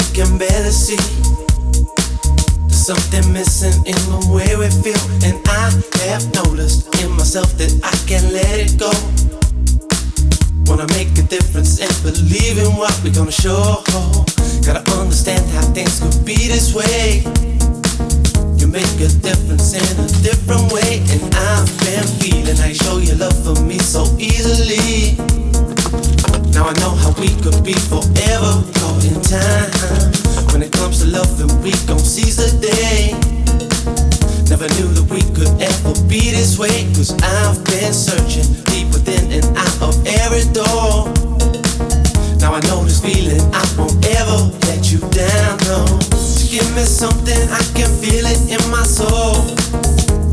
we can barely see. There's something missing in the way we feel, and I have noticed in myself that I can't let it go. Wanna make a difference and believe in what we're gonna show. Gotta understand how things could be this way. You make a difference in a different way, and I've been feeling how you show your love for me so easily. Now I know how we could be forever caught in time. When it comes to loving, we gon' seize the day. Never knew that we could ever be this way, 'cause I've been searching deep within and out of every door. Now I know this feeling, I won't ever let you down, no. To give me something, I can feel it in my soul.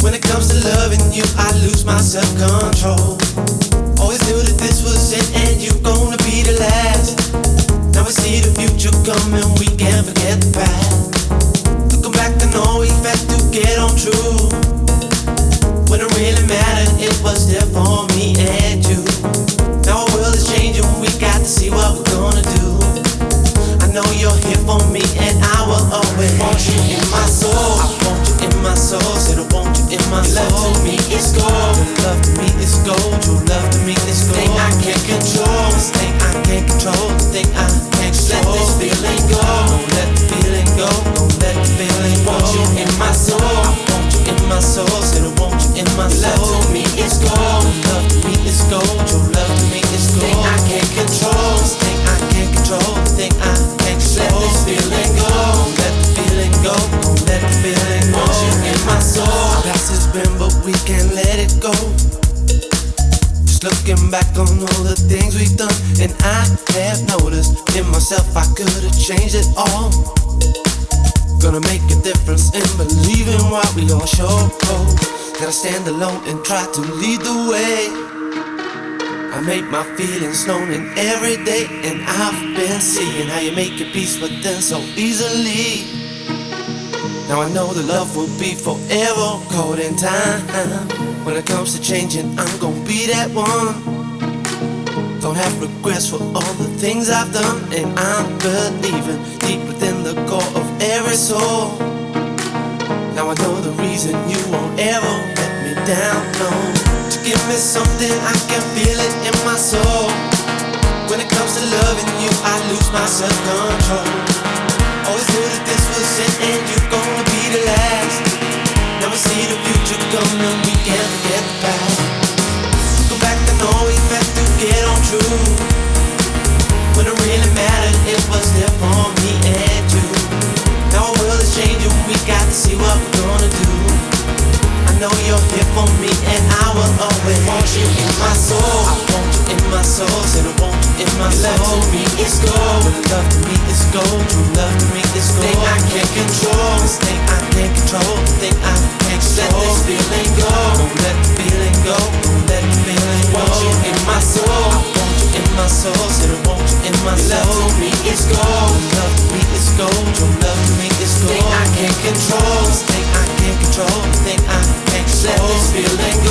When it comes to loving you, I lose my self-control. Always knew that this was it and you gonna be the last. Now we see the future coming, we can't forget the past. Looking back, I know we had to get on true. When it really mattered, it was there for me and you. Now our world is changing, we got to see what we're gonna do. I know you're here for me and I will always want you in my soul. I want you in my soul, said I want you in my soul. Your love to me is gold, your love to me is gold. Your love to me is gold. Thing I can't control, this thing I can't control, this thing I can't control. Let this feeling go, don't let the feeling go, don't let the feeling go. I want you in my soul, I want you in my soul, said I want you in my soul. Your love to me is gold, your love to me is gold. Your love to me is gold. Thing I can't control, this thing I can't control, this thing I can't control. Let this feeling go, don't let the feeling go, don't let the feeling go. I want you in my soul. Our past has been, but we can't let it go. Just looking back on all the things we've done, and I have noticed in myself I could've changed it all. Gonna make a difference and believe in what we all show. Gotta stand alone and try to lead the way. I make my feelings known in every day, and I've been seeing how you make your peace with them so easily. Now I know the love will be forever caught in time. When it comes to changing, I'm gonna be that one. Don't have regrets for all the things I've done, and I'm believing deep within the core of every soul. Now I know the reason you won't ever let me down, no. To give me something, I can feel it in my soul. When it comes to loving you, I lose my self-control. Always knew that this was it and you're gonna be the last. Now we see the future coming, we can't forget the past. Go back, I know we had to get on true. When it really mattered, it was there for me and you. Now our world is changing, we got to see what we're gonna do. I know you're here for me and I will always want you in my soul. I want you in my soul, said I want you in my soul. Your love to me is gold, your love to me is gold. Your love to me is gold. Thing I can't control, this thing I can't control, this thing I can't control. Let this feeling go, don't let the feeling go, don't let the feeling go. I want you in my soul, I want you in my soul, said I want you in my soul. Your love to me is gold, your love to me is gold. Your love to me is gold. Thing I can't control, this thing I can't control, this thing I can't control. Let this feeling go.